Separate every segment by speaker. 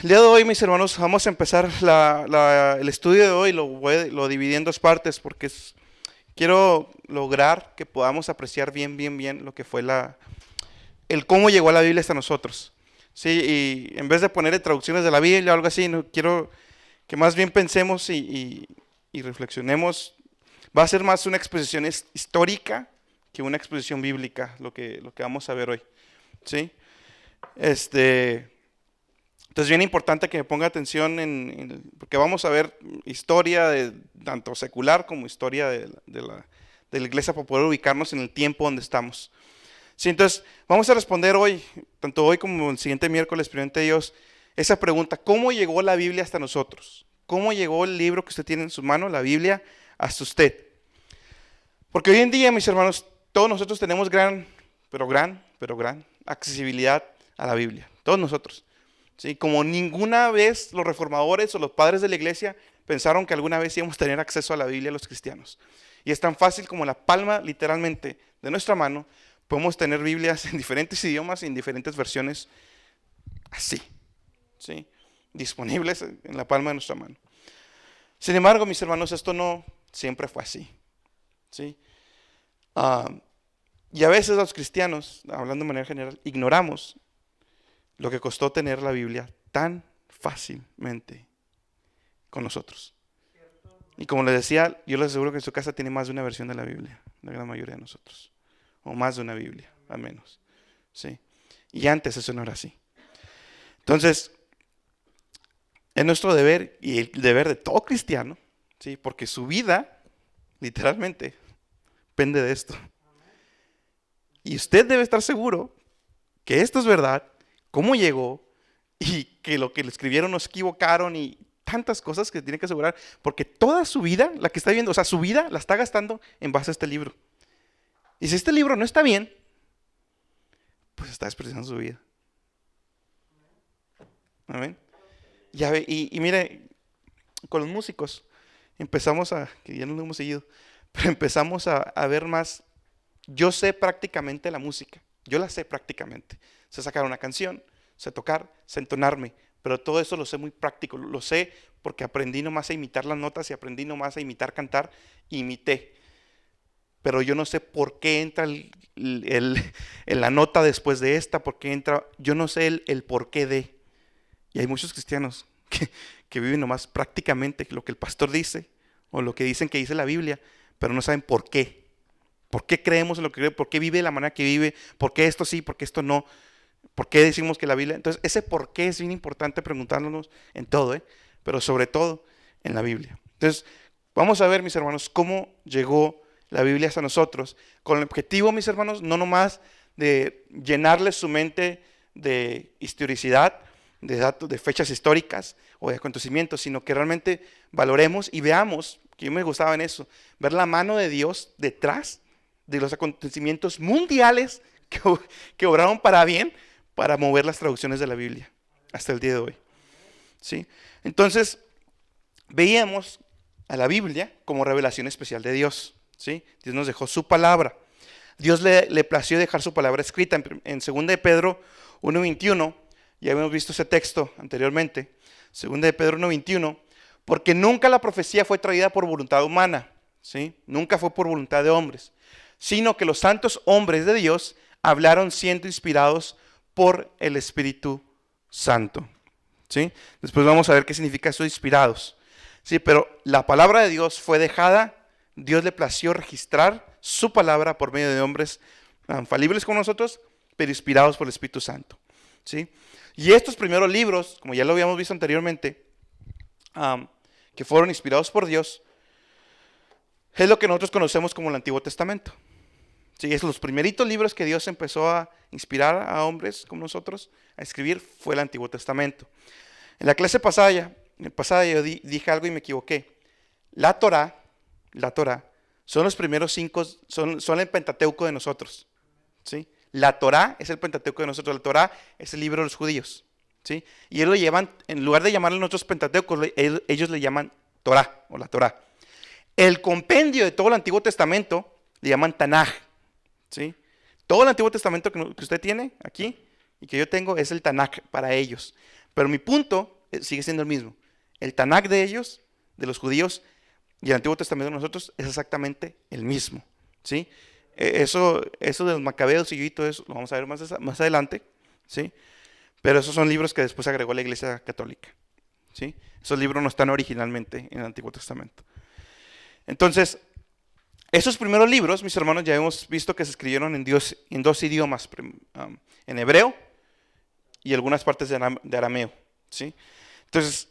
Speaker 1: El día de hoy, mis hermanos, vamos a empezar el estudio de hoy. Lo dividí en dos partes porque quiero lograr que podamos apreciar bien lo que fue el cómo llegó a la Biblia hasta nosotros. Sí, y en vez de ponerle traducciones de la Biblia o algo así, no, quiero que más bien pensemos y reflexionemos. Va a ser más una exposición histórica que una exposición bíblica, lo que vamos a ver hoy. ¿Sí? Entonces, bien importante que me ponga atención porque vamos a ver historia tanto secular como historia de la iglesia para poder ubicarnos en el tiempo donde estamos. Sí, entonces, vamos a responder hoy, tanto hoy como el siguiente miércoles, primeramente Dios, esa pregunta: ¿cómo llegó la Biblia hasta nosotros? ¿Cómo llegó el libro que usted tiene en su mano, la Biblia, hasta usted? Porque hoy en día, mis hermanos, todos nosotros tenemos gran accesibilidad a la Biblia. Todos nosotros. ¿Sí? Como ninguna vez los reformadores o los padres de la iglesia pensaron que alguna vez íbamos a tener acceso a la Biblia los cristianos. Y es tan fácil como la palma, literalmente, de nuestra mano. Podemos tener Biblias en diferentes idiomas y en diferentes versiones así. ¿Sí? Disponibles en la palma de nuestra mano. Sin embargo, mis hermanos, esto no siempre fue así. ¿Sí? Y a veces los cristianos, hablando de manera general, ignoramos lo que costó tener la Biblia tan fácilmente con nosotros. Y como les decía, yo les aseguro que en su casa tiene más de una versión de la Biblia, la gran mayoría de nosotros. O más de una Biblia, al menos. ¿Sí? Y antes eso no era así. Entonces, es nuestro deber y el deber de todo cristiano, ¿sí? Porque su vida, literalmente, depende de esto. Y usted debe estar seguro que esto es verdad, cómo llegó y que lo que le escribieron no se equivocaron y tantas cosas que tiene que asegurar, porque toda su vida, la que está viviendo, o sea, su vida la está gastando en base a este libro. Y si este libro no está bien, pues está desperdiciando su vida. Amén. Y mire, con los músicos empezamos que ya no lo hemos seguido, pero empezamos a ver más. Yo sé prácticamente la música, yo la sé prácticamente. Sé sacar una canción, sé tocar, sé entonarme, pero todo eso lo sé muy práctico, lo sé porque aprendí nomás a imitar las notas y aprendí nomás a imitar cantar, imité. Pero yo no sé por qué entra la nota después de esta, por qué entra, yo no sé el porqué de. Y hay muchos cristianos que viven nomás prácticamente lo que el pastor dice o lo que dicen que dice la Biblia, pero no saben por qué. ¿Por qué creemos en lo que creemos? ¿Por qué vive de la manera que vive? ¿Por qué esto sí? ¿Por qué esto no? ¿Por qué decimos que la Biblia? Entonces, ese por qué es bien importante preguntándonos en todo, pero sobre todo en la Biblia. Entonces, vamos a ver, mis hermanos, cómo llegó la Biblia hasta nosotros, con el objetivo, mis hermanos, no nomás de llenarles su mente de historicidad, de datos, de fechas históricas o de acontecimientos, sino que realmente valoremos y veamos, que yo me gustaba en eso, ver la mano de Dios detrás de los acontecimientos mundiales que obraron para bien, para mover las traducciones de la Biblia hasta el día de hoy. ¿Sí? Entonces, veíamos a la Biblia como revelación especial de Dios. ¿Sí? Dios nos dejó su palabra. Dios le plació dejar su palabra escrita en 2 de Pedro 1:21. Ya habíamos visto ese texto anteriormente. 2 de Pedro 1:21. Porque nunca la profecía fue traída por voluntad humana. ¿Sí? Nunca fue por voluntad de hombres, sino que los santos hombres de Dios hablaron siendo inspirados por el Espíritu Santo. ¿Sí? Después vamos a ver qué significa eso, inspirados. Sí, pero la palabra de Dios fue dejada, Dios le plació registrar su palabra por medio de hombres falibles como nosotros, pero inspirados por el Espíritu Santo. ¿Sí? Y estos primeros libros, como ya lo habíamos visto anteriormente, que fueron inspirados por Dios, es lo que nosotros conocemos como el Antiguo Testamento. Sí, es los primeritos libros que Dios empezó a inspirar a hombres como nosotros a escribir fue el Antiguo Testamento. En la clase pasada yo dije algo y me equivoqué. La Torá son los primeros 5, son el Pentateuco de nosotros. ¿Sí? La Torá es el Pentateuco de nosotros. La Torá es el libro de los judíos. ¿Sí? Y ellos lo llevan, en lugar de llamarle nosotros Pentateuco, ellos le llaman Torá o la Torá. El compendio de todo el Antiguo Testamento le llaman Tanaj. ¿Sí? Todo el Antiguo Testamento que usted tiene aquí y que yo tengo es el Tanaj para ellos. Pero mi punto sigue siendo el mismo. El Tanakh de ellos, de los judíos, y el Antiguo Testamento de nosotros es exactamente el mismo, ¿sí? Eso de los macabeos y todo eso lo vamos a ver más adelante, ¿sí? Pero esos son libros que después agregó la Iglesia Católica, ¿sí? Esos libros no están originalmente en el Antiguo Testamento. Entonces, esos primeros libros, mis hermanos, ya hemos visto que se escribieron en dos idiomas, en hebreo y algunas partes de arameo, ¿sí? Entonces,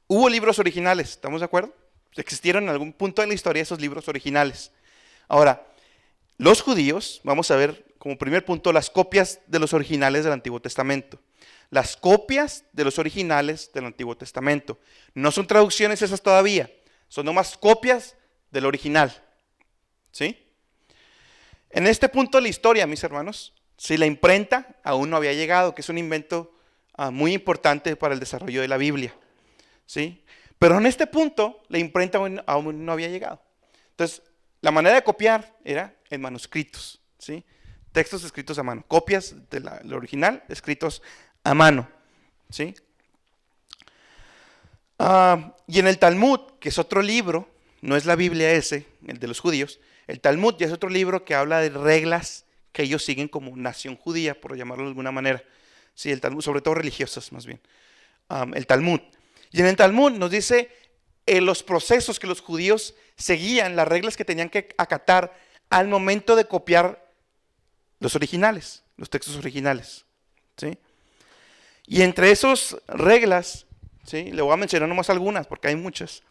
Speaker 1: hubo libros originales, ¿estamos de acuerdo? Existieron en algún punto en la historia esos libros originales. Ahora, los judíos, vamos a ver como primer punto las copias de los originales del Antiguo Testamento. Las copias de los originales del Antiguo Testamento. No son traducciones esas todavía, son nomás copias del original. ¿Sí? En este punto de la historia, mis hermanos, si la imprenta aún no había llegado, que es un invento muy importante para el desarrollo de la Biblia. ¿Sí? Pero en este punto, la imprenta aún no había llegado. Entonces, la manera de copiar era en manuscritos, ¿sí? Textos escritos a mano, copias del original escritos a mano, ¿sí? Y en el Talmud, que es otro libro, no es la Biblia ese, el de los judíos, el Talmud ya es otro libro que habla de reglas que ellos siguen como nación judía, por llamarlo de alguna manera. Sí, el Talmud, sobre todo religiosas más bien. El Talmud. Y en el Talmud nos dice los procesos que los judíos seguían, las reglas que tenían que acatar al momento de copiar los originales, los textos originales. ¿Sí? Y entre esas reglas, ¿sí? Le voy a mencionar nomás algunas porque hay muchas.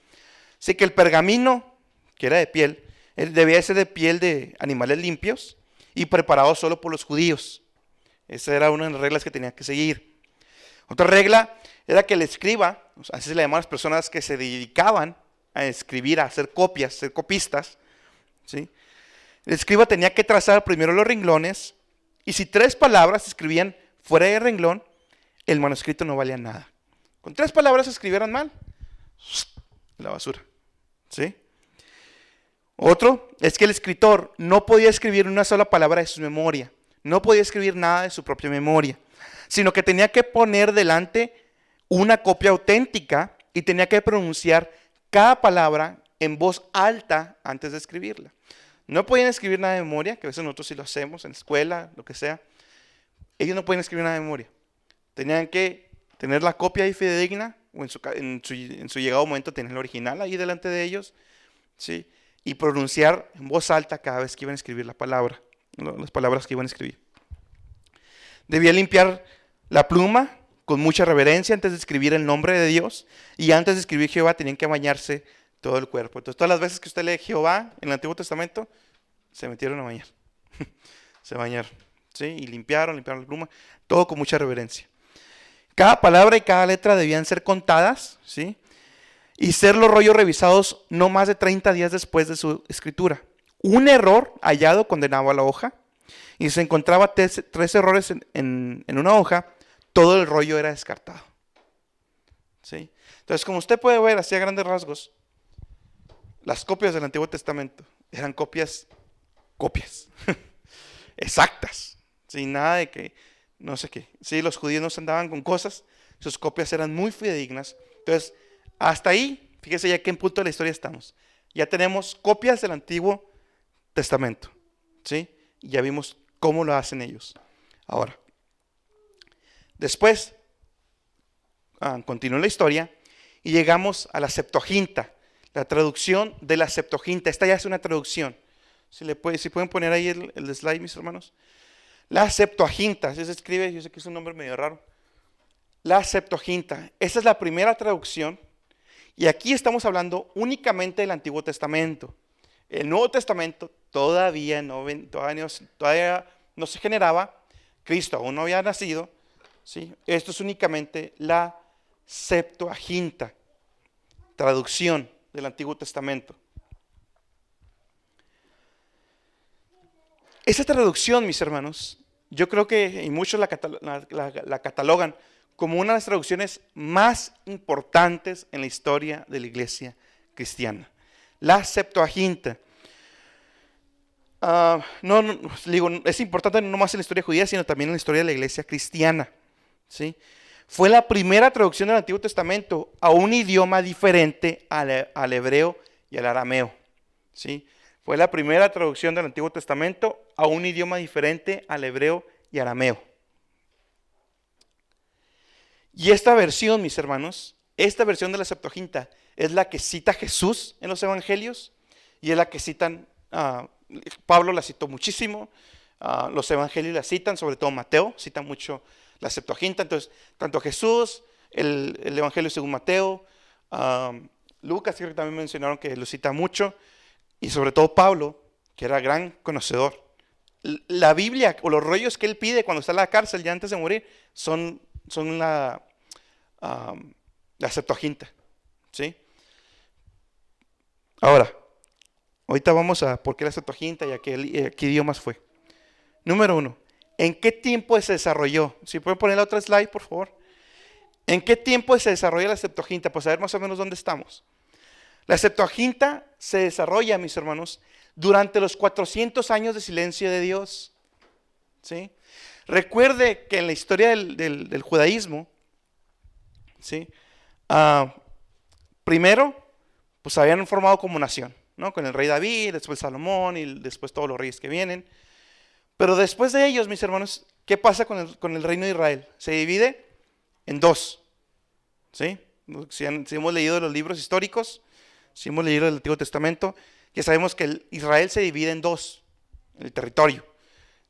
Speaker 1: Sí, que el pergamino, que era de piel, debía ser de piel de animales limpios y preparado solo por los judíos. Esa era una de las reglas que tenía que seguir. Otra regla era que el escriba, así se le llamaban las personas que se dedicaban a escribir, a hacer copias, ser copistas, ¿sí? El escriba tenía que trazar primero los renglones y si 3 palabras se escribían fuera de renglón, el manuscrito no valía nada. Con 3 palabras se escribieran mal, la basura, ¿sí? Otro es que el escritor no podía escribir una sola palabra de su memoria, no podía escribir nada de su propia memoria, sino que tenía que poner delante una copia auténtica y tenía que pronunciar cada palabra en voz alta antes de escribirla. No podían escribir nada de memoria, que a veces nosotros sí lo hacemos en la escuela, lo que sea. Ellos no podían escribir nada de memoria. Tenían que tener la copia ahí fidedigna, o en su llegado momento tener el original ahí delante de ellos, ¿sí? Y pronunciar en voz alta cada vez que iban a escribir la palabra, las palabras que iban a escribir. Debía limpiar la pluma con mucha reverencia antes de escribir el nombre de Dios, y antes de escribir Jehová tenían que bañarse todo el cuerpo. Entonces, todas las veces que usted lee Jehová en el Antiguo Testamento, se metieron a bañar. Se bañaron, ¿sí? Y limpiaron la pluma, todo con mucha reverencia. Cada palabra y cada letra debían ser contadas, ¿sí? Y ser los rollos revisados no más de 30 días después de su escritura. Un error hallado condenaba a la hoja, y si se encontraba 3 errores en una hoja, todo el rollo era descartado. ¿Sí? Entonces, como usted puede ver, así a grandes rasgos, las copias del Antiguo Testamento eran copias exactas, sin nada de que, no sé qué. Sí, los judíos no se andaban con cosas, sus copias eran muy fidedignas. Entonces, hasta ahí, fíjese ya en qué punto de la historia estamos. Ya tenemos copias del Antiguo Testamento, ¿sí? Y ya vimos cómo lo hacen ellos. Ahora, después, continúa la historia y llegamos a la Septuaginta, la traducción de la Septuaginta. Esta ya es una traducción. Si pueden poner ahí el slide, mis hermanos. La Septuaginta, así se escribe, yo sé que es un nombre medio raro. La Septuaginta, esta es la primera traducción. Y aquí estamos hablando únicamente del Antiguo Testamento. El Nuevo Testamento todavía no se generaba, Cristo aún no había nacido, ¿sí? Esto es únicamente la Septuaginta, traducción del Antiguo Testamento. Esa traducción, mis hermanos, yo creo que y muchos la catalogan como una de las traducciones más importantes en la historia de la iglesia cristiana. La Septuaginta. Digo, es importante no más en la historia judía, sino también en la historia de la iglesia cristiana, ¿sí? Fue la primera traducción del Antiguo Testamento a un idioma diferente al hebreo y al arameo. ¿Sí? Fue la primera traducción del Antiguo Testamento a un idioma diferente al hebreo y arameo. Y esta versión, mis hermanos, esta versión de la Septuaginta es la que cita Jesús en los evangelios y es la que citan, Pablo la citó muchísimo, los evangelios la citan, sobre todo Mateo, cita mucho la Septuaginta. Entonces, tanto Jesús, el evangelio según Mateo, Lucas, que también mencionaron que lo cita mucho, y sobre todo Pablo, que era gran conocedor. La Biblia o los rollos que él pide cuando está en la cárcel ya antes de morir son la Septuaginta, ¿sí? Ahora, ahorita vamos a por qué la Septuaginta y a qué idiomas fue. Número 1, ¿en qué tiempo se desarrolló? Si pueden poner la otra slide, por favor. ¿En qué tiempo se desarrolla la Septuaginta? Pues a ver más o menos dónde estamos. La Septuaginta se desarrolla, mis hermanos, durante los 400 años de silencio de Dios, ¿sí? Recuerde que en la historia del judaísmo, ¿sí? Primero, pues habían formado como nación, ¿no? Con el rey David, después Salomón y después todos los reyes que vienen. Pero después de ellos, mis hermanos, ¿qué pasa con el reino de Israel? Se divide en dos, ¿sí? Si hemos leído los libros históricos, si hemos leído el Antiguo Testamento, ya sabemos que Israel se divide en dos, el territorio,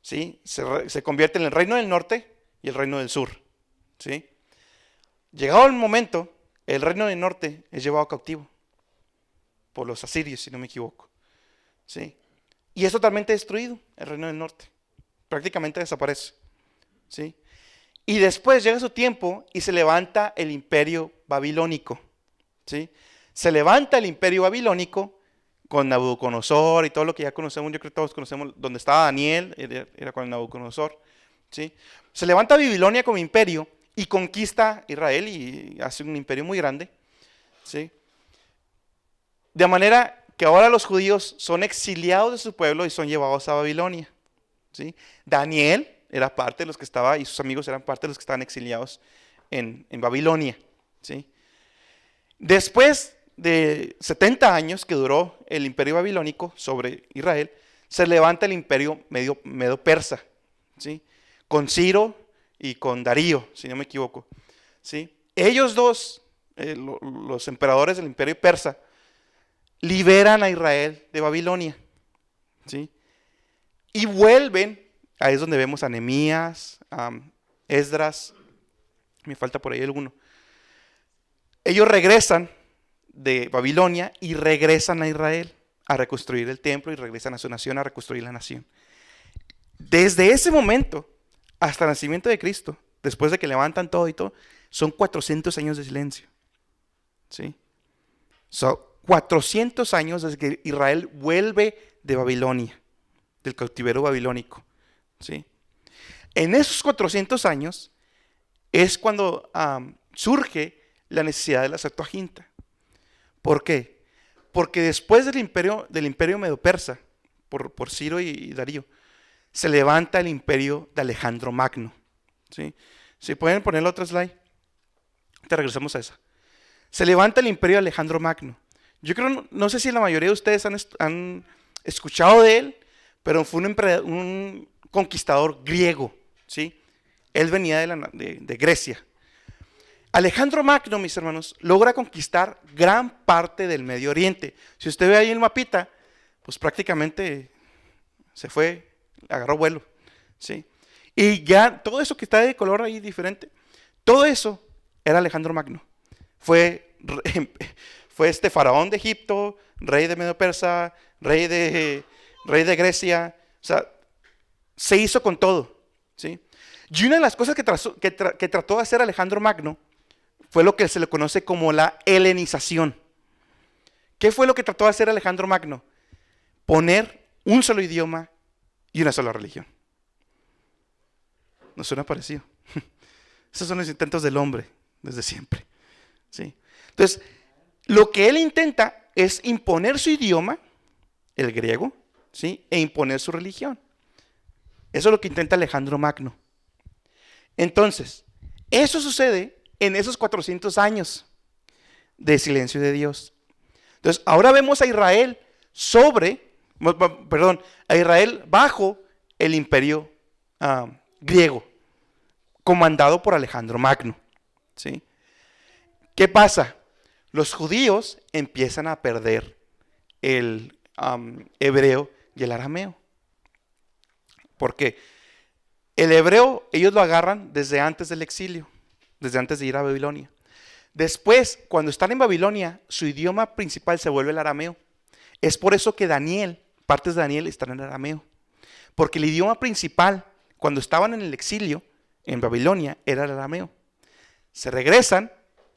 Speaker 1: ¿sí? Se convierte en el reino del norte y el reino del sur, ¿sí? Llegado el momento, el reino del norte es llevado cautivo por los asirios, si no me equivoco, ¿sí? Y es totalmente destruido el reino del norte, prácticamente desaparece, ¿sí? Y después llega su tiempo y se levanta el imperio babilónico, ¿sí? Se levanta el imperio babilónico con Nabucodonosor y todo lo que ya conocemos. Yo creo que todos conocemos donde estaba Daniel, era con Nabucodonosor, ¿sí? Se levanta Babilonia como imperio y conquista Israel y hace un imperio muy grande, ¿sí? De manera que ahora los judíos son exiliados de su pueblo y son llevados a Babilonia, ¿sí? Daniel era parte de los que estaba y sus amigos eran parte de los que estaban exiliados en Babilonia, ¿sí? Después de 70 años que duró el imperio babilónico sobre Israel, se levanta el imperio medo-persa, ¿sí? Con Ciro y con Darío, si no me equivoco, ¿sí? Ellos dos, los emperadores del imperio persa, liberan a Israel de Babilonia, ¿sí? Y vuelven, ahí es donde vemos a Nehemías, Esdras, me falta por ahí alguno. Ellos regresan de Babilonia y regresan a Israel a reconstruir el templo y regresan a su nación a reconstruir la nación. Desde ese momento hasta el nacimiento de Cristo, después de que levantan todo y todo, son 400 años de silencio, ¿sí? Son 400 años desde que Israel vuelve de Babilonia, del cautiverio babilónico, ¿sí? En esos 400 años es cuando surge la necesidad de la Septuaginta. ¿Por qué? Porque después del imperio medo-persa, por Ciro y Darío, se levanta el imperio de Alejandro Magno, ¿sí? Si pueden poner la otra slide, te regresamos a esa. Se levanta el imperio de Alejandro Magno. Yo creo, no sé si la mayoría de ustedes han escuchado de él, pero fue un conquistador griego, ¿sí? Él venía de Grecia. Alejandro Magno, mis hermanos, logra conquistar gran parte del Medio Oriente. Si usted ve ahí el mapita, pues prácticamente se fue, agarró vuelo, ¿sí? Y ya todo eso que está de color ahí diferente, todo eso era Alejandro Magno. Fue este faraón de Egipto, rey de Medio Persa, rey de Grecia, o sea, se hizo con todo, ¿sí? Y una de las cosas que trató de hacer Alejandro Magno fue lo que se le conoce como la helenización. ¿Qué fue lo que trató de hacer Alejandro Magno? Poner un solo idioma y una sola religión. ¿No suena parecido? Esos son los intentos del hombre desde siempre, ¿sí? Entonces, lo que él intenta es imponer su idioma, el griego, ¿sí? E imponer su religión. Eso es lo que intenta Alejandro Magno. Entonces, Eso sucede en esos 400 años de silencio de Dios. Entonces, ahora vemos a Israel a Israel bajo el imperio griego, comandado por Alejandro Magno. ¿Sí? ¿Qué pasa? Los judíos empiezan a perder el hebreo y el arameo. ¿Por qué? El hebreo ellos lo agarran desde antes del exilio, desde antes de ir a Babilonia. Después, cuando están en Babilonia, su idioma principal se vuelve el arameo. Es por eso que partes de Daniel están en arameo. Porque el idioma principal, cuando estaban en el exilio, en Babilonia, era el arameo. Se regresan,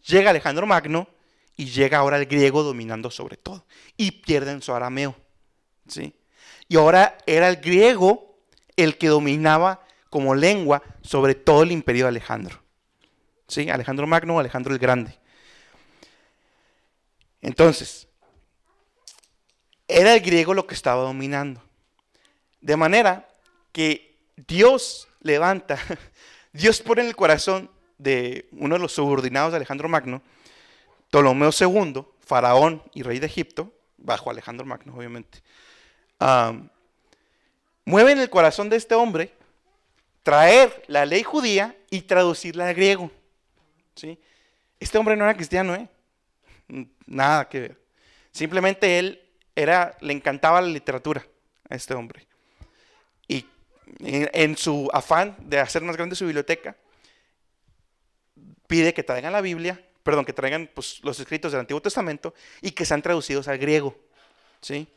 Speaker 1: llega Alejandro Magno y llega ahora el griego dominando sobre todo. Y pierden su arameo. ¿Sí? Y ahora era el griego el que dominaba como lengua sobre todo el imperio de Alejandro. ¿Sí? Alejandro Magno o Alejandro el Grande. Entonces, era el griego lo que estaba dominando. De manera que Dios pone en el corazón de uno de los subordinados de Alejandro Magno, Ptolomeo II, faraón y rey de Egipto, bajo Alejandro Magno obviamente, mueve en el corazón de este hombre traer la ley judía y traducirla al griego. ¿Sí? Este hombre no era cristiano, nada que ver. Simplemente le encantaba la literatura a este hombre. Y en su afán de hacer más grande su biblioteca, pide que traigan que traigan pues, los escritos del Antiguo Testamento y que sean traducidos al griego. ¿Sí?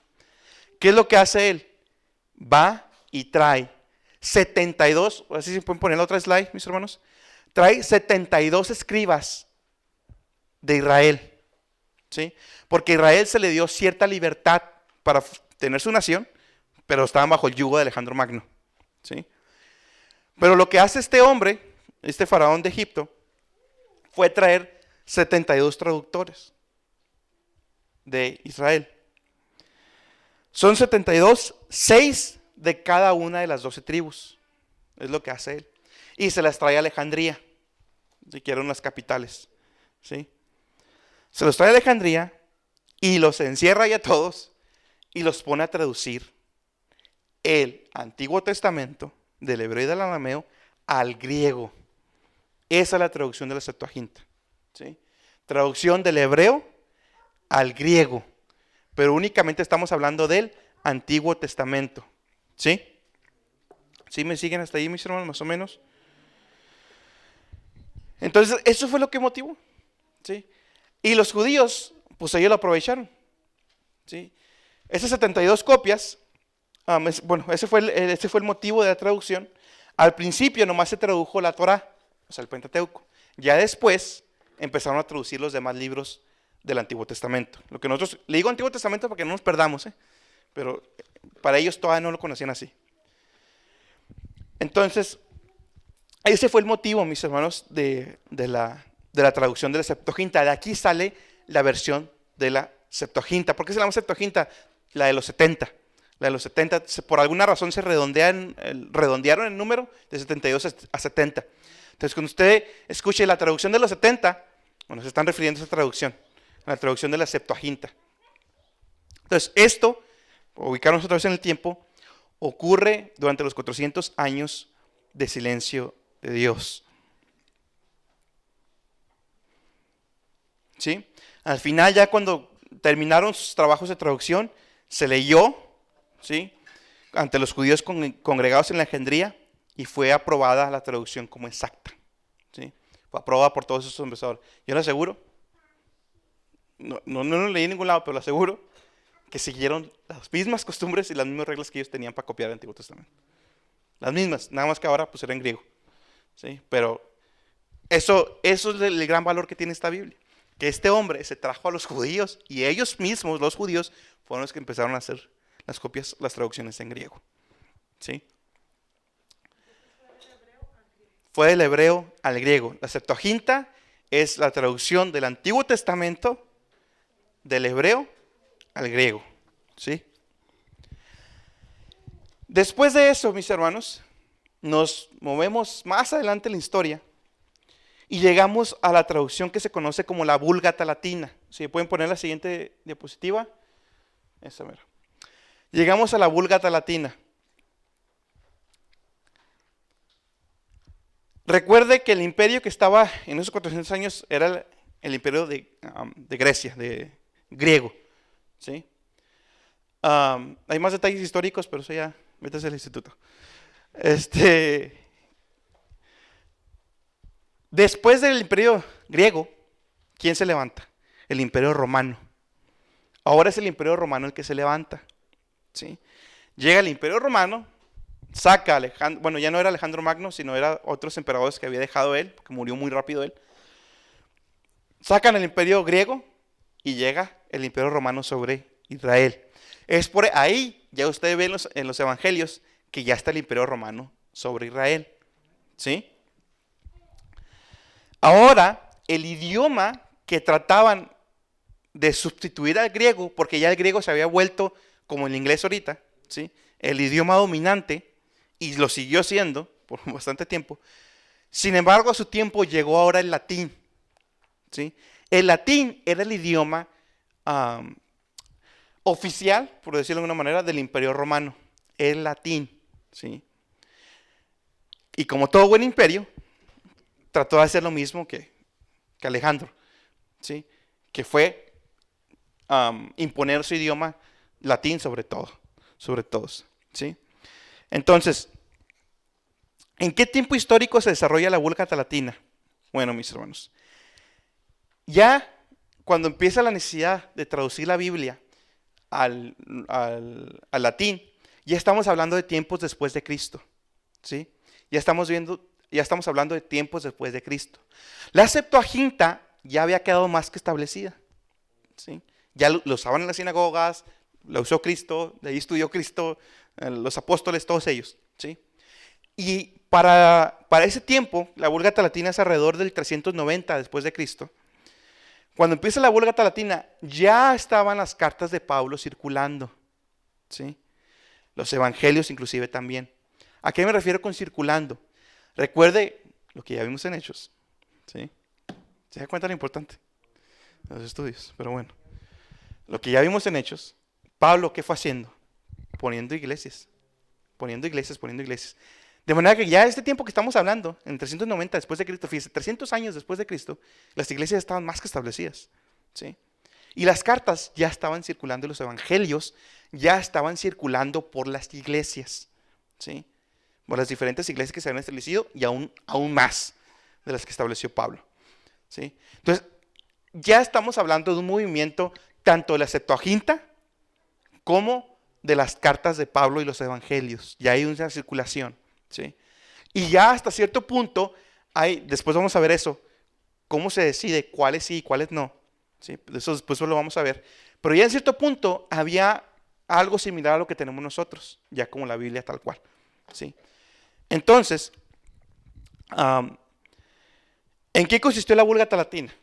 Speaker 1: ¿Qué es lo que hace él? Va y trae 72, así se pueden poner la otra slide, mis hermanos. Trae 72 escribas de Israel. ¿Sí? Porque a Israel se le dio cierta libertad para tener su nación, pero estaban bajo el yugo de Alejandro Magno. ¿Sí? Pero lo que hace este hombre, este faraón de Egipto, fue traer 72 traductores de Israel. Son 72, 6 de cada una de las 12 tribus. Es lo que hace él. Y se las trae a Alejandría, que eran las capitales. ¿Sí? Se los trae a Alejandría y los encierra ahí a todos y los pone a traducir el Antiguo Testamento del hebreo y del arameo al griego. Esa es la traducción de la Septuaginta. ¿Sí? Traducción del hebreo al griego. Pero únicamente estamos hablando del Antiguo Testamento. ¿Sí? ¿Sí me siguen hasta ahí, mis hermanos, más o menos? Entonces, eso fue lo que motivó. ¿Sí? Y los judíos, pues ellos lo aprovecharon. ¿Sí? Esas 72 copias, ese fue el motivo de la traducción. Al principio nomás se tradujo la Torá, o sea, el Pentateuco. Ya después empezaron a traducir los demás libros del Antiguo Testamento. Lo que nosotros, le digo Antiguo Testamento para que no nos perdamos, pero para ellos todavía no lo conocían así. Entonces, ese fue el motivo, mis hermanos, de la traducción de la Septuaginta. De aquí sale la versión de la Septuaginta. ¿Por qué se llama Septuaginta? La de los 70. La de los 70, por alguna razón se redondearon el número de 72 a 70. Entonces, cuando usted escuche la traducción de los 70, se están refiriendo a esa traducción, a la traducción de la Septuaginta. Entonces, esto, ubicarnos otra vez en el tiempo, ocurre durante los 400 años de silencio de Dios. ¿Sí? Al final, ya cuando terminaron sus trabajos de traducción, se leyó, ¿sí?, ante los judíos congregados en la Alejandría y fue aprobada la traducción como exacta. ¿Sí? Fue aprobada por todos esos investigadores. Yo le aseguro, no lo leí en ningún lado, pero le aseguro que siguieron las mismas costumbres y las mismas reglas que ellos tenían para copiar el Antiguo Testamento. Las mismas, nada más que ahora pues era en griego. ¿Sí? Pero eso es el gran valor que tiene esta Biblia. Que este hombre se trajo a los judíos y ellos mismos, los judíos, fueron los que empezaron a hacer las copias, las traducciones en griego. ¿Sí? Fue del hebreo al griego. La Septuaginta es la traducción del Antiguo Testamento del hebreo al griego. ¿Sí? Después de eso, mis hermanos, nos movemos más adelante en la historia y llegamos a la traducción que se conoce como la Vulgata Latina. Si pueden poner la siguiente diapositiva. Esa mera. Llegamos a la Vulgata Latina. Recuerde que el imperio que estaba en esos 400 años era el imperio de Grecia, de griego. ¿Sí? Hay más detalles históricos, pero eso ya, métase al instituto. Después del imperio griego, ¿quién se levanta? El imperio romano. Ahora es el imperio romano el que se levanta. ¿Sí? Llega el imperio romano, saca a Alejandro, bueno, ya no era Alejandro Magno, sino eran otros emperadores que había dejado él, que murió muy rápido él. Sacan el imperio griego y llega el imperio romano sobre Israel. Es por ahí, ya ustedes ven en los evangelios, que ya está el imperio romano sobre Israel. ¿Sí? Ahora, el idioma que trataban de sustituir al griego, porque ya el griego se había vuelto como el inglés ahorita, ¿sí? El idioma dominante, y lo siguió siendo por bastante tiempo. Sin embargo, a su tiempo llegó ahora el latín. ¿Sí? El latín era el idioma oficial, por decirlo de alguna manera, del imperio romano. El latín. ¿Sí? Y como todo buen imperio, trató de hacer lo mismo que Alejandro. ¿Sí? Que fue imponer su idioma latín sobre todo, sobre todos. ¿Sí? Entonces, ¿en qué tiempo histórico se desarrolla la Vulgata Latina? Bueno, mis hermanos, ya cuando empieza la necesidad de traducir la Biblia al latín, ya estamos hablando de tiempos después de Cristo. ¿Sí? Ya estamos hablando de tiempos después de Cristo. La Septuaginta ya había quedado más que establecida. ¿Sí? Ya lo usaban en las sinagogas, la usó Cristo, de ahí estudió Cristo, los apóstoles, todos ellos. ¿Sí? Y para ese tiempo, la Vulgata Latina es alrededor del 390 después de Cristo. Cuando empieza la Vulgata Latina, ya estaban las cartas de Pablo circulando. ¿Sí? Los evangelios inclusive también. ¿A qué me refiero con circulando? Recuerde lo que ya vimos en Hechos. ¿Sí? ¿Se da cuenta de lo importante de los estudios? Pero bueno, lo que ya vimos en Hechos, Pablo, ¿qué fue haciendo? Poniendo iglesias, poniendo iglesias, poniendo iglesias. De manera que ya este tiempo que estamos hablando, en 390 después de Cristo, fíjese, 300 años después de Cristo, las iglesias estaban más que establecidas. ¿Sí? Y las cartas ya estaban circulando, los evangelios ya estaban circulando por las iglesias. ¿Sí? Por las diferentes iglesias que se habían establecido y aún más de las que estableció Pablo. ¿Sí? Entonces, ya estamos hablando de un movimiento tanto de la Septuaginta como de las cartas de Pablo y los evangelios. Ya hay una circulación. ¿Sí? Y ya hasta cierto punto, después vamos a ver eso, cómo se decide cuáles sí y cuáles no. ¿Sí? Eso después lo vamos a ver. Pero ya en cierto punto había algo similar a lo que tenemos nosotros, ya como la Biblia tal cual. ¿Sí? Entonces, ¿en qué consistió la Vulgata Latina?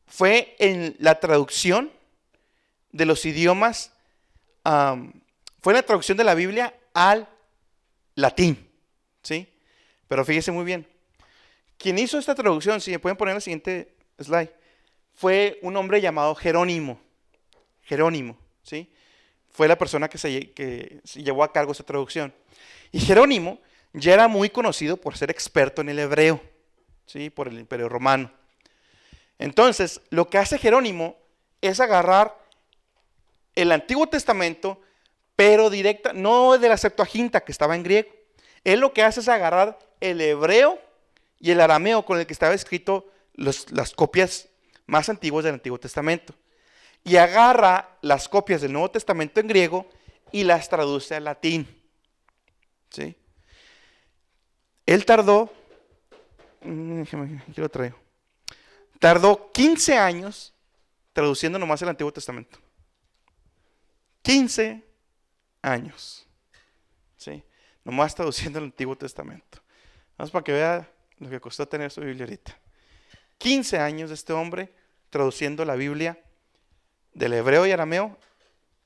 Speaker 1: Fue en la traducción de los idiomas, fue la traducción de la Biblia al latín. ¿Sí? Pero fíjese muy bien, quien hizo esta traducción, si me pueden poner en el siguiente slide, fue un hombre llamado Jerónimo. Jerónimo, ¿sí? Fue la persona que se llevó a cargo esta traducción. Y Jerónimo ya era muy conocido por ser experto en el hebreo, ¿sí? Por el Imperio Romano. Entonces, lo que hace Jerónimo es agarrar el Antiguo Testamento, pero directa, no de la Septuaginta que estaba en griego. Él lo que hace es agarrar el hebreo y el arameo con el que estaba escrito las copias más antiguas del Antiguo Testamento. Y agarra las copias del Nuevo Testamento en griego y las traduce al latín. ¿Sí? Él tardó, aquí lo traigo, tardó 15 años traduciendo nomás el Antiguo Testamento. 15 años. ¿Sí? Nomás traduciendo el Antiguo Testamento. Vamos para que vea lo que costó tener su Biblia ahorita. 15 años de este hombre traduciendo la Biblia del hebreo y arameo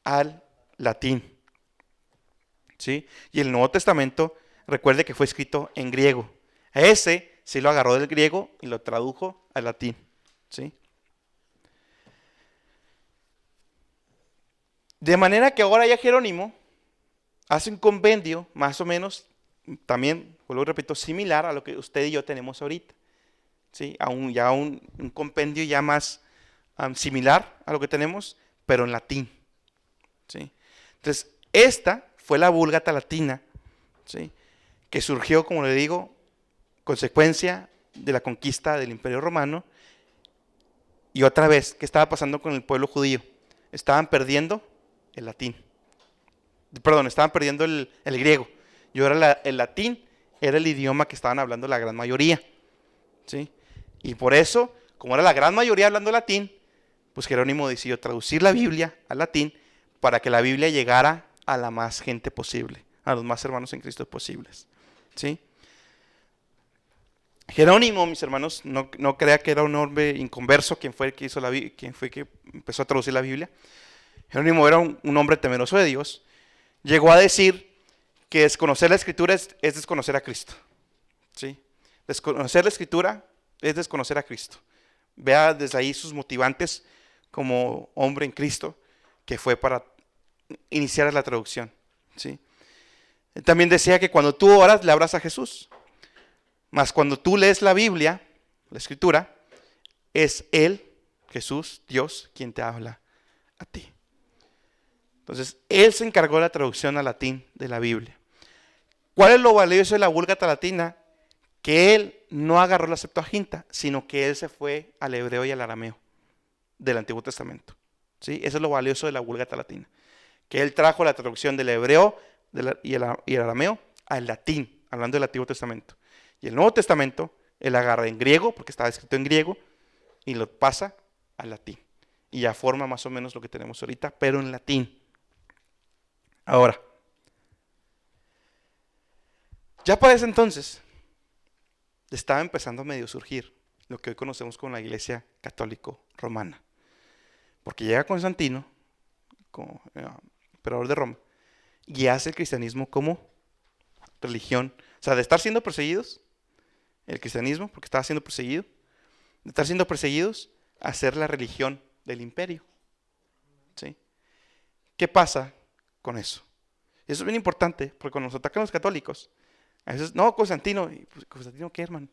Speaker 1: al latín. ¿Sí? Y el Nuevo Testamento, recuerde que fue escrito en griego. Ese sí lo agarró del griego y lo tradujo al latín, ¿sí? De manera que ahora ya Jerónimo hace un compendio más o menos, también, vuelvo y repito, similar a lo que usted y yo tenemos ahorita, ¿sí? Ya un compendio ya más similar a lo que tenemos, pero en latín, ¿sí? Entonces, esta fue la Vulgata Latina, ¿sí? Que surgió, como le digo, consecuencia de la conquista del Imperio Romano. Y otra vez, ¿qué estaba pasando con el pueblo judío? Estaban perdiendo el latín. Perdón, estaban perdiendo el griego. Y ahora el latín era el idioma que estaban hablando la gran mayoría, ¿sí? Y por eso, como era la gran mayoría hablando latín, pues Jerónimo decidió traducir la Biblia al latín para que la Biblia llegara a la más gente posible, a los más hermanos en Cristo posibles, ¿sí? Jerónimo, mis hermanos, no crea que era un hombre inconverso quien fue que empezó a traducir la Biblia. Jerónimo era un hombre temeroso de Dios. Llegó a decir que desconocer la Escritura es desconocer a Cristo, ¿sí? Desconocer la Escritura es desconocer a Cristo. Vea desde ahí sus motivantes como hombre en Cristo, que fue para iniciar la traducción, ¿sí? Él también decía que cuando tú oras, le hablas a Jesús. Mas cuando tú lees la Biblia, la Escritura, es Él, Jesús, Dios, quien te habla a ti. Entonces, Él se encargó de la traducción al latín de la Biblia. ¿Cuál es lo valioso de la Vulgata Latina? Que Él no agarró la Septuaginta, sino que Él se fue al hebreo y al arameo del Antiguo Testamento, ¿sí? Eso es lo valioso de la Vulgata Latina. Que Él trajo la traducción del hebreo y el arameo al latín, hablando del Antiguo Testamento. Y el Nuevo Testamento, Él agarra en griego, porque estaba escrito en griego, y lo pasa al latín. Y ya forma más o menos lo que tenemos ahorita, pero en latín. Ahora, ya para ese entonces, estaba empezando a medio surgir lo que hoy conocemos como la Iglesia Católico Romana. Porque llega Constantino, como emperador de Roma, y hace el cristianismo como religión. O sea, de estar siendo perseguidos, el cristianismo, porque estaba siendo perseguido, de estar siendo perseguidos, a ser la religión del imperio, ¿sí? ¿Qué pasa con eso? Eso es bien importante, porque cuando nos atacan los católicos, a veces, no, Constantino, pues, ¿Constantino qué, hermano?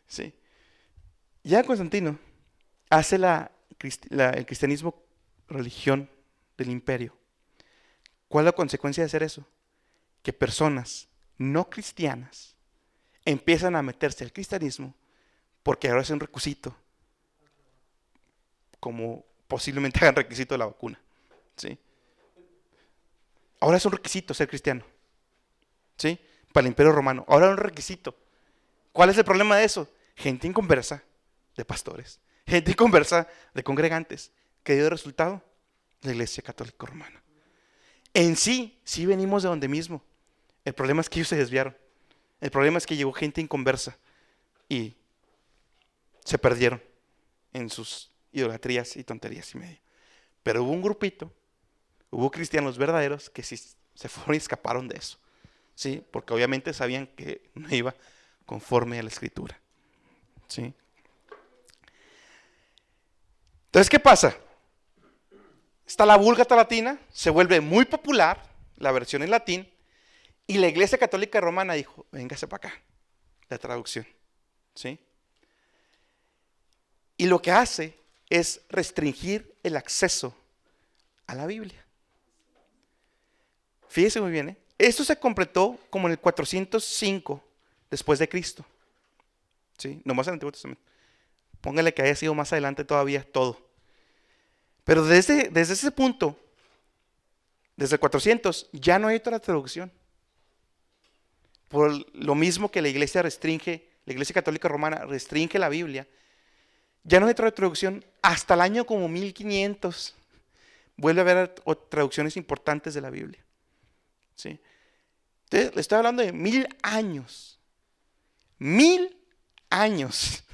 Speaker 1: Sí. Ya Constantino hace el cristianismo religión del imperio. ¿Cuál es la consecuencia de hacer eso? Que personas no cristianas empiezan a meterse al cristianismo porque ahora es un requisito, como posiblemente hagan requisito de la vacuna, ¿sí? Ahora es un requisito ser cristiano, ¿sí? Para el Imperio Romano, ahora es un requisito. ¿Cuál es el problema de eso? Gente inconversa de pastores, gente inconversa de congregantes. ¿Qué dio de resultado? La Iglesia Católica Romana. En sí venimos de donde mismo. El problema es que ellos se desviaron. El problema es que llegó gente inconversa y se perdieron en sus idolatrías y tonterías y medio. Pero hubo un grupito, hubo cristianos verdaderos que sí se fueron y escaparon de eso, ¿sí? Porque obviamente sabían que no iba conforme a la Escritura, ¿sí? Entonces, ¿qué pasa? Está la Vulgata Latina, se vuelve muy popular, la versión en latín, y la Iglesia Católica Romana dijo, véngase para acá, la traducción, ¿sí? Y lo que hace es restringir el acceso a la Biblia. Fíjese muy bien, ¿eh? Esto se completó como en el 405 después de Cristo, ¿sí? Nomás en el Antiguo Testamento. Póngale que haya sido más adelante todavía todo. Pero desde ese punto, desde el 400, ya no hay otra traducción. Por lo mismo que la Iglesia Católica Romana restringe la Biblia, ya no hay otra traducción hasta el año como 1500. Vuelve a haber traducciones importantes de la Biblia, ¿sí? Entonces, le estoy hablando de 1000 años. 1000 años.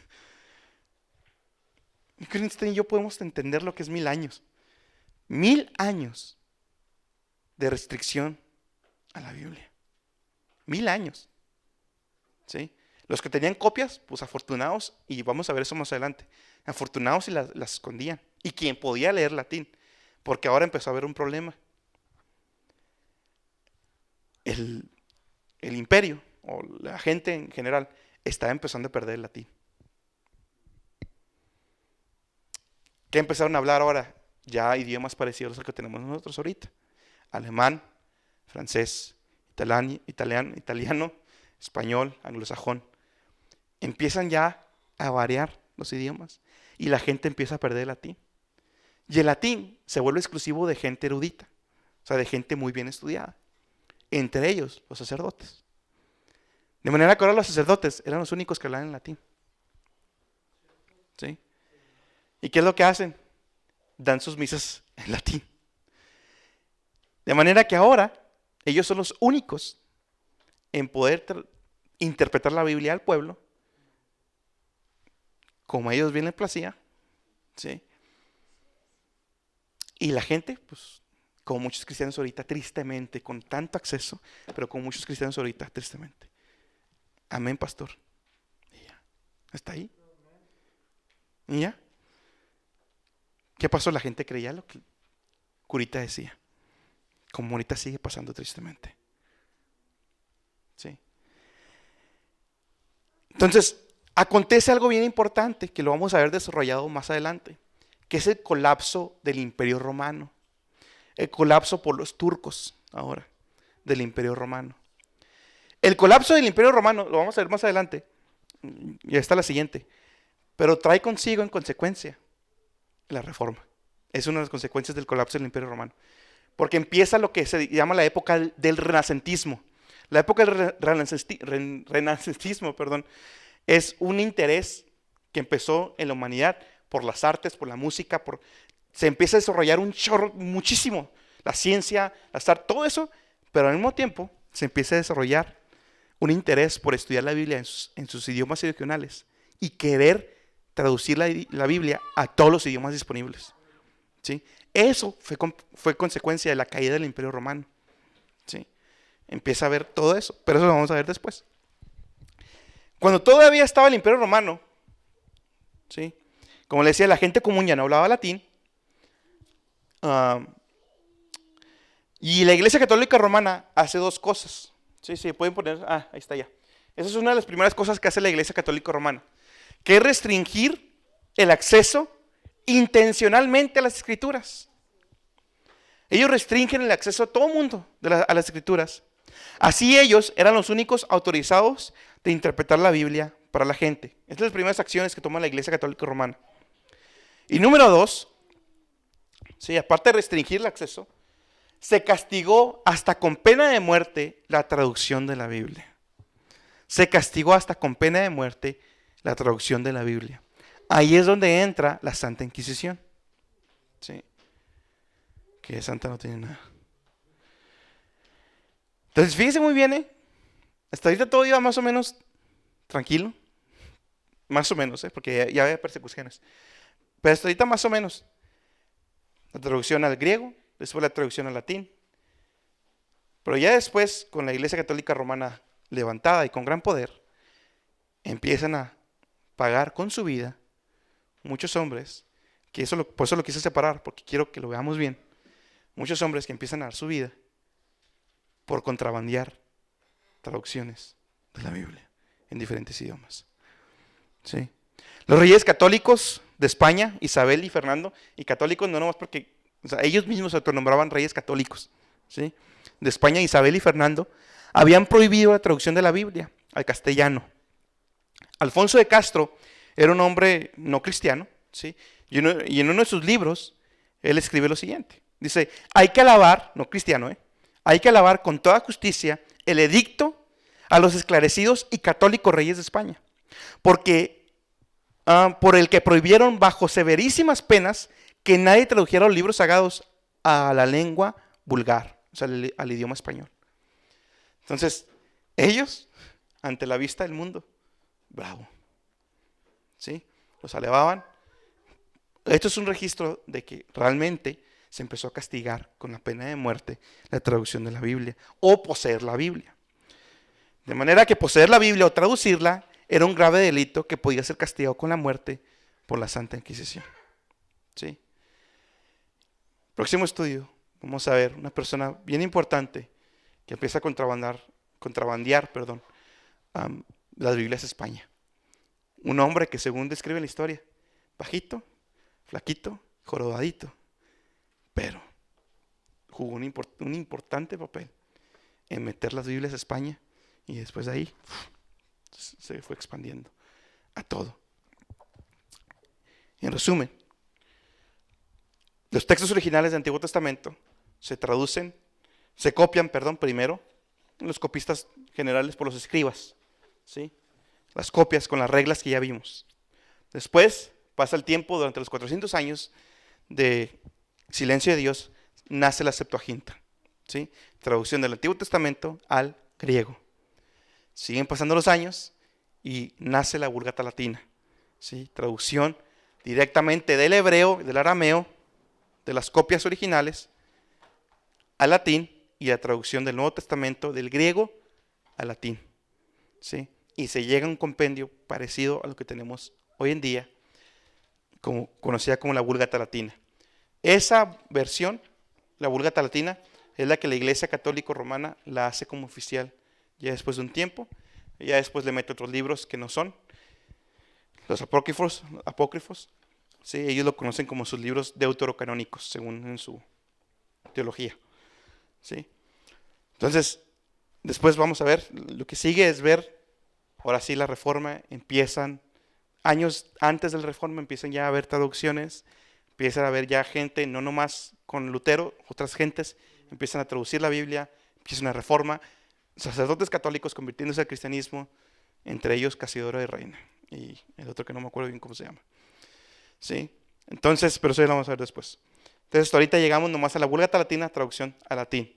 Speaker 1: Usted y yo podemos entender lo que es 1000 años. 1000 años de restricción a la Biblia. 1000 años, ¿sí? Los que tenían copias, pues afortunados, y vamos a ver eso más adelante, afortunados y las escondían. Y quien podía leer latín, porque ahora empezó a haber un problema. El imperio, o la gente en general, estaba empezando a perder el latín. ¿Qué empezaron a hablar ahora? Ya idiomas parecidos al que tenemos nosotros ahorita. Alemán, francés, italiano, español, anglosajón. Empiezan ya a variar los idiomas y la gente empieza a perder el latín. Y el latín se vuelve exclusivo de gente erudita, o sea, de gente muy bien estudiada. Entre ellos, los sacerdotes. De manera que ahora los sacerdotes eran los únicos que hablaban en latín. ¿Sí? ¿Y qué es lo que hacen? Dan sus misas en latín. De manera que ahora ellos son los únicos en poder interpretar la Biblia al pueblo como a ellos bien les placía. ¿Sí? Y la gente, pues, como muchos cristianos ahorita, tristemente, con tanto acceso, pero como muchos cristianos ahorita, tristemente. Amén, pastor. Y ya. ¿Está ahí? ¿Y ya? ¿Qué pasó? La gente creía lo que Curita decía. Como ahorita sigue pasando tristemente. ¿Sí? Entonces, acontece algo bien importante que lo vamos a ver desarrollado más adelante, que es el colapso del Imperio Romano. El colapso por los turcos ahora del Imperio Romano. El colapso del Imperio Romano, lo vamos a ver más adelante, ya está la siguiente, pero trae consigo en consecuencia la reforma. Es una de las consecuencias del colapso del Imperio Romano. Porque empieza lo que se llama la época del renacentismo. La época del renacentismo, es un interés que empezó en la humanidad por las artes, por la música, se empieza a desarrollar un chorro, muchísimo, la ciencia, las artes, todo eso, pero al mismo tiempo se empieza a desarrollar un interés por estudiar la Biblia en sus idiomas regionales y querer traducir la Biblia a todos los idiomas disponibles. ¿Sí? Eso fue consecuencia de la caída del Imperio Romano. ¿Sí? Empieza a ver todo eso, pero eso lo vamos a ver después. Cuando todavía estaba el Imperio Romano, ¿sí? Como le decía, la gente común ya no hablaba latín. Y la Iglesia Católica Romana hace dos cosas. Sí, pueden poner. Ahí está ya. Esa es una de las primeras cosas que hace la Iglesia Católica Romana, que es restringir el acceso intencionalmente a las Escrituras. Ellos restringen el acceso a todo el mundo a las Escrituras. Así ellos eran los únicos autorizados de interpretar la Biblia para la gente. Estas son las primeras acciones que toma la Iglesia Católica Romana. Y número dos, sí, aparte de restringir el acceso, se castigó hasta con pena de muerte la traducción de la Biblia. Se castigó hasta con pena de muerte la traducción de la Biblia. Ahí es donde entra la Santa Inquisición. ¿Sí? Que santa no tiene nada. Entonces, fíjense muy bien, hasta ahorita todo iba más o menos tranquilo. Más o menos, porque ya había persecuciones. Pero hasta ahorita más o menos. La traducción al griego, después la traducción al latín. Pero ya después, con la Iglesia Católica Romana levantada y con gran poder, empiezan a pagar con su vida muchos hombres, que por eso lo quise separar, porque quiero que lo veamos bien. Muchos hombres que empiezan a dar su vida por contrabandear traducciones de la Biblia en diferentes idiomas. ¿Sí? Los reyes católicos de España, Isabel y Fernando, y católicos no nomás porque ellos mismos se autonombraban reyes católicos, ¿sí? De España, Isabel y Fernando, habían prohibido la traducción de la Biblia al castellano. Alfonso de Castro era un hombre no cristiano, ¿sí? Y en uno de sus libros, él escribe lo siguiente. Dice, hay que alabar, no cristiano, hay que alabar con toda justicia el edicto a los esclarecidos y católicos reyes de España, porque por el que prohibieron bajo severísimas penas que nadie tradujera los libros sagrados a la lengua vulgar, o sea, al idioma español. Entonces, ellos, ante la vista del mundo, bravo, ¿sí? Los alababan. Esto es un registro de que realmente se empezó a castigar con la pena de muerte la traducción de la Biblia o poseer la Biblia. De manera que poseer la Biblia o traducirla era un grave delito que podía ser castigado con la muerte por la Santa Inquisición. ¿Sí? Próximo estudio, vamos a ver una persona bien importante que empieza a contrabandear, las Biblias a España. Un hombre que, según describe la historia, bajito, flaquito, jorobadito, pero jugó un importante papel en meter las Biblias a España, y después de ahí se fue expandiendo a todo. En resumen, los textos originales del Antiguo Testamento se copian primero en los copistas generales por los escribas, ¿sí? Las copias con las reglas que ya vimos. Después pasa el tiempo, durante los 400 años de silencio de Dios, nace la Septuaginta, ¿sí? Traducción del Antiguo Testamento al griego. Siguen pasando los años y nace la Vulgata Latina, ¿sí? Traducción directamente del hebreo, del arameo, de las copias originales al latín, y la traducción del Nuevo Testamento del griego al latín, ¿sí? Y se llega a un compendio parecido a lo que tenemos hoy en día, conocida como la Vulgata Latina. Esa versión, la Vulgata Latina, es la que la Iglesia Católica Romana la hace como oficial ya después de un tiempo. Ya después le mete otros libros que no son los apócrifos, ¿sí? Ellos lo conocen como sus libros deuterocanónicos, según en su teología, ¿sí? Entonces, después vamos a ver, lo que sigue es ver, ahora sí, la Reforma. Empiezan, años antes de la Reforma, empiezan ya a haber traducciones, empiezan a haber ya gente, no nomás con Lutero, otras gentes empiezan a traducir la Biblia, empieza una Reforma, sacerdotes católicos convirtiéndose al cristianismo, entre ellos Casidoro de Reina, y el otro que no me acuerdo bien cómo se llama, ¿sí? Entonces, pero eso ya lo vamos a ver después. Entonces, ahorita llegamos nomás a la Vulgata Latina, traducción al latín.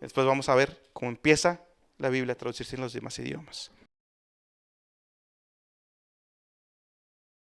Speaker 1: Después vamos a ver cómo empieza la Biblia a traducirse en los demás idiomas.